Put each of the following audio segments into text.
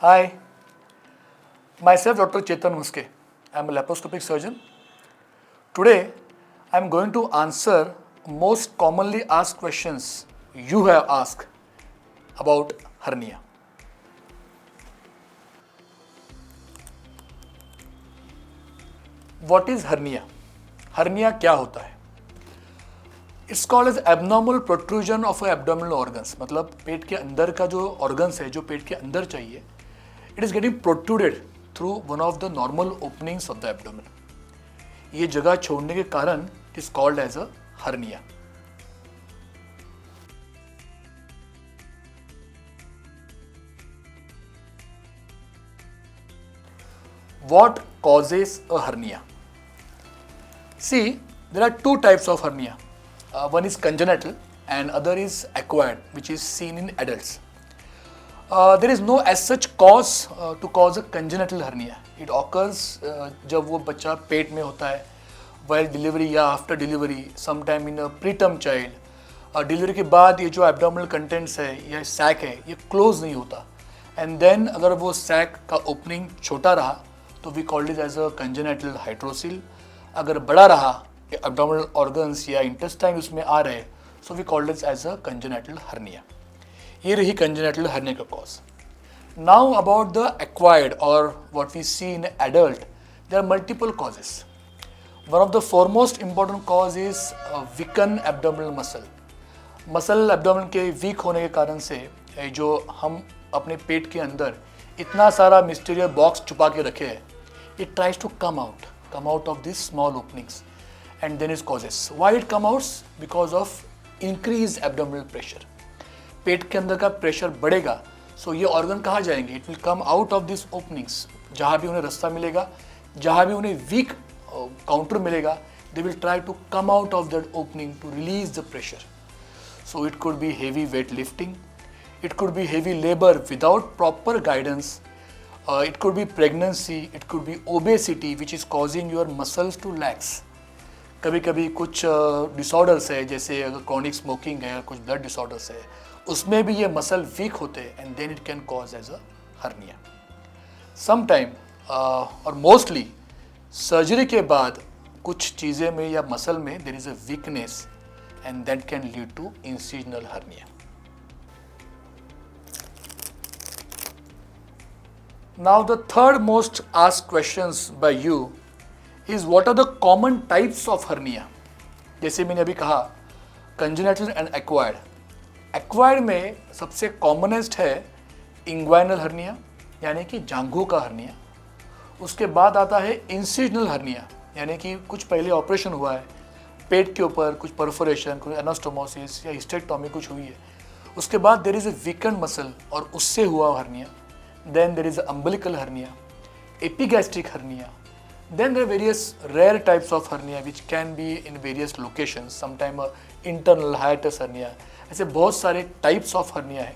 Hi, myself Dr. Chetan Muske. I am a laparoscopic surgeon. Today, I am going to answer most commonly asked questions you have asked about hernia. What is hernia? Hernia क्या होता है? It's called as abnormal protrusion of abdominal organs. मतलब पेट के अंदर का जो organs है, जो पेट के अंदर चाहिए, it is getting protruded through one of the normal openings of the abdomen. ये जगह छोड़ने के कारण it is called as a hernia. What causes a hernia? See, there are two types of hernia. One is congenital and other is acquired, which is seen in adults. There is no as such cause to cause a congenital hernia. It occurs जब वो बच्चा पेट में होता है, while delivery या after delivery, sometime in a preterm child. Delivery के बाद ये जो एब्डोमिनल कंटेंट्स है या सैक है ये क्लोज नहीं होता एंड देन अगर वो सैक का ओपनिंग छोटा रहा तो we called it as a congenital hydrocele. अगर बड़ा रहा एब्डोमिनल ऑर्गन्स या इंटेस्टाइन उसमें आ रहे so we called it as a congenital hernia. ये रही कंजेनेटल हर्निया का cause. Now about the acquired और what we see in adult, there are multiple causes. One of the foremost important cause is weaken abdominal muscle. Muscle abdomen के weak होने के कारण से जो हम अपने पेट के अंदर इतना सारा मिस्टीरियस बॉक्स छुपा के रखे हैं, it tries to come out of this small openings and then is causes. Why it come outs? Because of increase abdominal pressure. पेट के अंदर का प्रेशर बढ़ेगा सो ये ऑर्गन कहाँ जाएंगे? It will come out of this openings. जहाँ भी उन्हें रास्ता मिलेगा, जहाँ भी उन्हें वीक काउंटर मिलेगा, they will try to come out of that opening to release the pressure. So it could be heavy weight lifting, it could be heavy labor without proper guidance, it could be pregnancy, it could be obesity which is causing your muscles to lax. कभी कभी कुछ disorders है जैसे अगर chronic smoking है, कुछ blood disorders है, उसमें भी ये मसल वीक होते हैं and then it can cause as a hernia. Sometime और मोस्टली सर्जरी के बाद कुछ चीज़ें में या मसल में there is a weakness and that can lead to incisional hernia. Now the third most asked questions by you is what are the common types of hernia? जैसे मैंने अभी कहा congenital and acquired. Acquired में सबसे commonest है inguinal hernia यानी कि जांघों का hernia. उसके बाद आता है incisional hernia यानी कि कुछ पहले ऑपरेशन हुआ है, पेट के ऊपर कुछ परफोरेशन, कुछ एनास्टोमोसिस या हिस्टेक्टोमी कुछ हुई है, उसके बाद there is a weakened muscle और उससे हुआ hernia. Then there is a umbilical hernia, epigastric hernia. Then there are various rare types of hernia which can be in various locations, sometime internal hiatus hernia. ऐसे बहुत सारे types of hernia है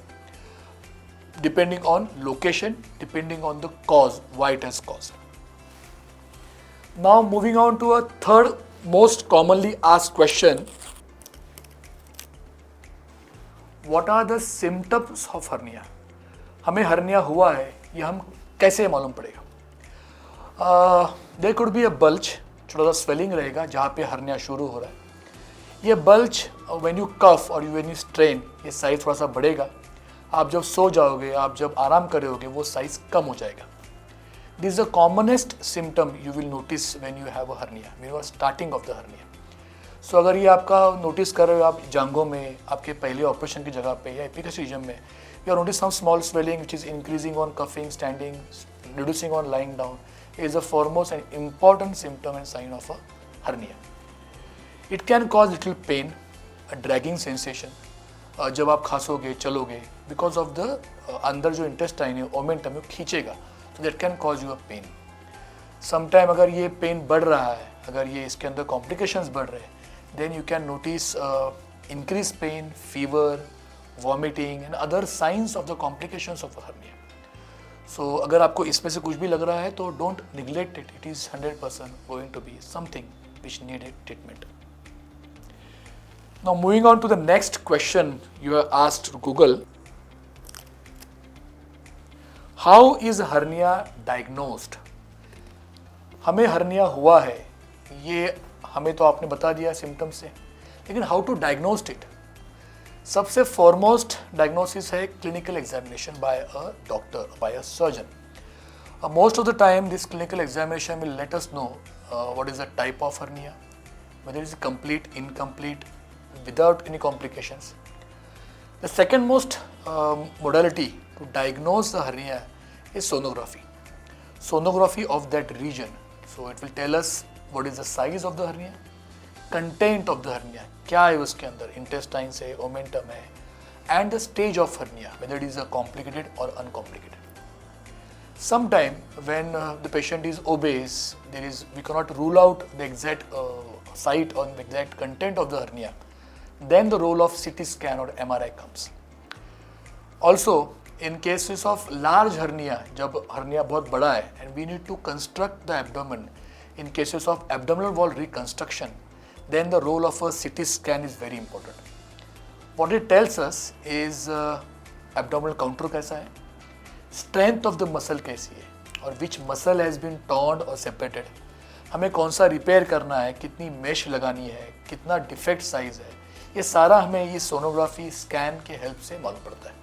depending on location, depending on the cause, why it has caused. Now moving on to a third most commonly asked question, what are the symptoms of hernia? हमें hernia हुआ है ये हम कैसे मालूम पड़ेगा? There could be a bulge, छोटा सा स्वेलिंग रहेगा जहाँ पे हर्निया शुरू हो रहा है. ये बल्ज व्हेन यू कफ और व्हेन यू स्ट्रेन ये साइज थोड़ा सा बढ़ेगा. आप जब सो जाओगे, आप जब आराम करोगे वो साइज कम हो जाएगा. This is the commonest symptom you will notice when you have a hernia, when you are starting of the hernia. So अगर ये आपका नोटिस कर रहे हो आप जांघों में, आपके पहले ऑपरेशन की जगह पे या एपिगैस्ट्रिक रीजन में, you are notice some small swelling which is increasing on cuffing, standing, reducing on lying down, is the foremost and important symptom and sign of a hernia. It can cause little pain, a dragging sensation. जब आप खासोगे, चलोगे, because of the अंदर जो intestine है, omentum है, खींचेगा. So that can cause you a pain. Sometime अगर ये पेन बढ़ रहा है, अगर ये इसके अंदर complications बढ़ रहे हैं, then you can notice increased pain, fever, vomiting and other signs of the complications of a hernia. So अगर आपको इसमें से कुछ भी लग रहा है तो don't neglect it. It is 100% going to be something which needed treatment. Now moving on to the next question you are asked to Google. How is hernia diagnosed? हमें हर्निया हुआ है, ये हमें तो आपने बता दिया सिम्टम्स से, लेकिन हाउ टू डायग्नोस्ट इट? सबसे फॉरमोस्ट डायग्नोसिस है clinical examination by a doctor, by a surgeon. Most of the time this clinical examination will let us know what is the type of hernia, whether it is complete, incomplete, without any complications. The second most modality to diagnose the hernia is sonography. Sonography of that region. So it will tell us what is the size of the hernia, content of the hernia, क्या है उसके अंदर, intestines है, omentum है, and the stage of hernia, whether it is a complicated or uncomplicated. Sometime when the patient is obese, we cannot rule out the exact site or the exact content of the hernia. Then the role of CT scan or MRI comes. Also, in cases of large hernia, जब hernia बहुत बड़ा है and we need to construct the abdomen, in cases of abdominal wall reconstruction, then the role of a CT scan is very important. What it tells us is abdominal contour कैसा है, strength of the muscle कैसी है, और which muscle has been torn और separated, हमें कौन सा repair करना है, कितनी मेश लगानी है, कितना डिफेक्ट साइज है, ये सारा हमें ये सोनोग्राफी स्कैन के हेल्प से मालूम पड़ता है.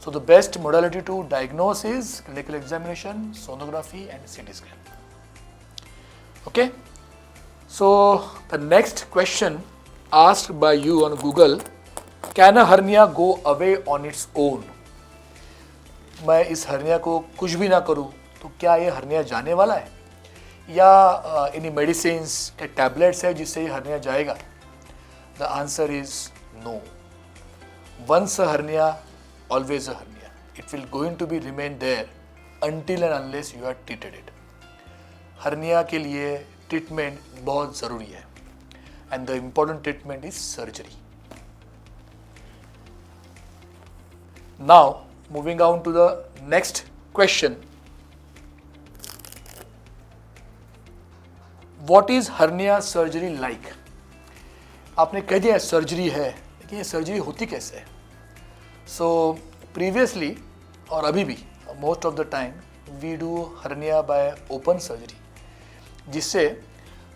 So the best modality to diagnose is clinical examination, sonography and CT scan. Okay, so the next question asked by you on Google, can a hernia go away on its own? मैं इस hernia को कुछ भी ना करूं तो क्या ये हर्निया जाने वाला है, या इन्हीं मेडिसिन्स के टैबलेट्स है जिससे ये हर्निया जाएगा? The answer is no. Once a hernia always a hernia. It will going to be remain there until and unless you are treated it. Hernia के लिए ट्रीटमेंट बहुत ज़रूरी है, and the important treatment is surgery. Now moving on to the next question, what is hernia surgery like? आपने कह दिया surgery है, लेकिन ये सर्जरी होती कैसे है? सो प्रीवियसली और अभी भी most of the time we do hernia by open surgery, जिससे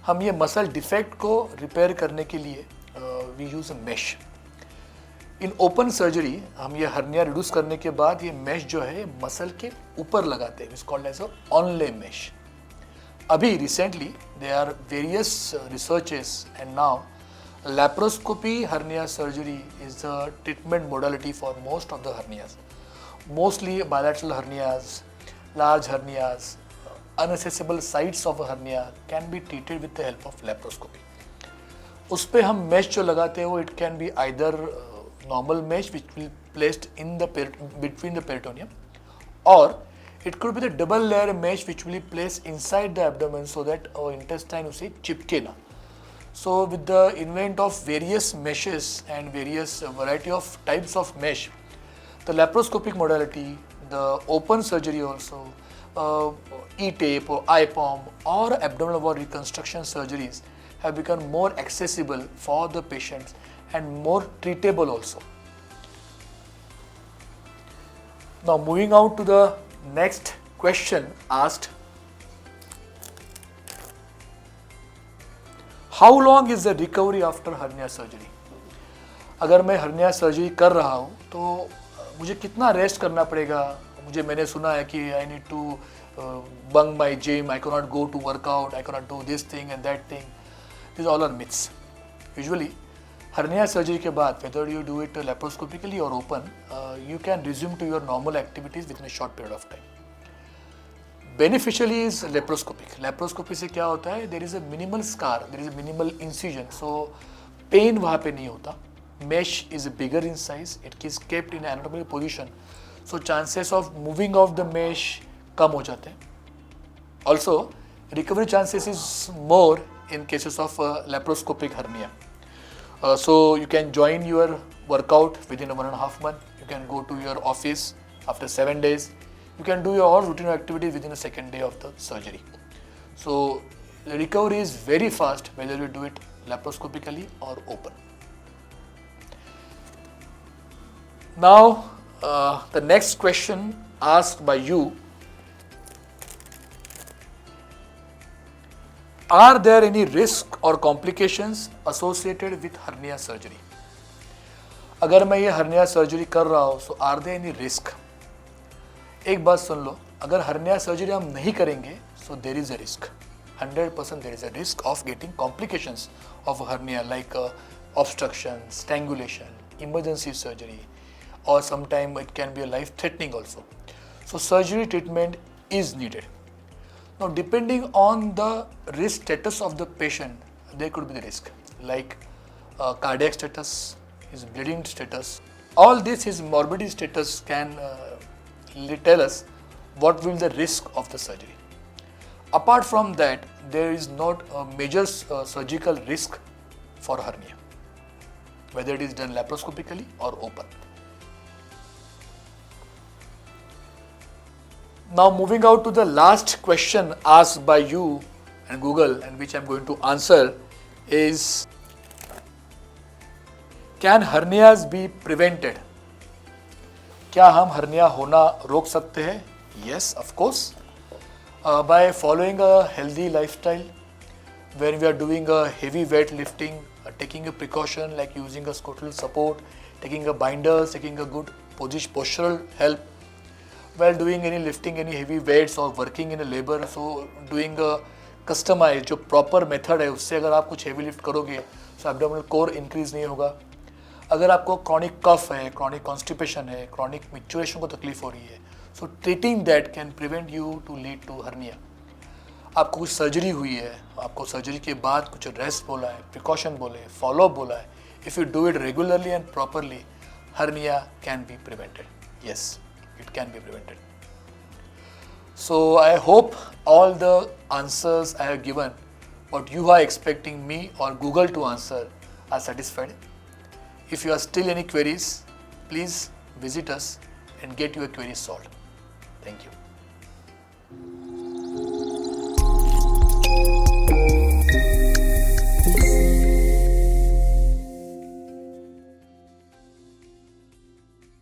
हम ये मसल डिफेक्ट को रिपेयर करने के लिए we use a mesh. In open surgery हम ये हर्निया रिड्यूस करने के बाद ये मेश जो है मसल के ऊपर लगाते हैं, it's called as a onlay mesh. अभी recently there are various researches and now laparoscopy hernia surgery is the treatment modality for most of the hernias. Mostly bilateral hernias, large hernias, unaccessible sites of hernia can be treated with the help of laparoscopy. उस पर हम mesh जो लगाते हैं वो it can be either normal mesh which will placed in the between the peritoneum, or it could be the double layer mesh which will be placed inside the abdomen so that our intestine उसे चिपके ना. So with the invent of various meshes and various variety of types of mesh, the laparoscopic modality, the open surgery also, E-tape or IPOM or abdominal wall reconstruction surgeries have become more accessible for the patients and more treatable also. Now moving on to the next question asked, how long is the recovery after hernia surgery? अगर मैं hernia surgery कर रहा हूँ तो मुझे कितना rest करना पड़ेगा? मैंने सुना है कि I need to bunk my gym, I cannot go to workout, I cannot do this thing and that thing. These all are myths. Usually hernia surgery के बाद, whether you do it laparoscopically or open, you can resume to your normal activities within a short period of time. Beneficially is laparoscopic. Laparoscopy से क्या होता है? There is a minimal scar, there is a minimal incision, so pain वहाँ पे नहीं होता. Mesh is bigger in size, it is kept in anatomical position, so chances of moving off the mesh कम हो जाते हैं. Also, recovery chances is more in cases of laparoscopic hernia. So you can join your workout within 1.5 months. You can go to your office after 7 days. You can do your all routine activities within the second day of the surgery. So the recovery is very fast whether you do it laparoscopically or open. Now the next question asked by you, are there any risk or complications associated with hernia surgery? अगर मैं ये hernia surgery कर रहा हूँ, so are there any risk? एक बात सुन लो, अगर hernia surgery हम नहीं करेंगे, so there is a risk. 100% there is a risk of getting complications of hernia like obstruction, strangulation, emergency surgery, or sometimes it can be a life-threatening also. So surgery treatment is needed. Now depending on the risk status of the patient, there could be the risk like cardiac status, his bleeding status. All this, his morbidity status can tell us what will the risk of the surgery. Apart from that, there is not a major surgical risk for hernia, whether it is done laparoscopically or open. Now moving out to the last question asked by you and Google, and which I am going to answer, is can hernias be prevented? क्या हम hernia होना रोक सकते हैं? Yes, of course. By following a healthy lifestyle, when we are doing a heavy weight lifting, taking a precaution like using a scotal support, taking a binders, taking a good postural help, while doing any lifting, any heavy weights or working in a labor, so doing a customized जो proper method है, उससे अगर आप कुछ heavy lift करोगे, so abdominal core increase नहीं होगा. अगर आपको chronic cough है, chronic constipation है, chronic micturition को तकलीफ हो रही है, so treating that can prevent you to lead to hernia. आपको कुछ सर्जरी हुई है, आपको सर्जरी के बाद कुछ रेस्ट बोला है, प्रिकॉशन बोले, फॉलोअप बोला है, if you do it regularly and properly, hernia can be prevented. Yes, it can be prevented. So I hope all the answers I have given, what you are expecting me or Google to answer, are satisfied. If you are still any queries, please visit us and get your queries solved. Thank you.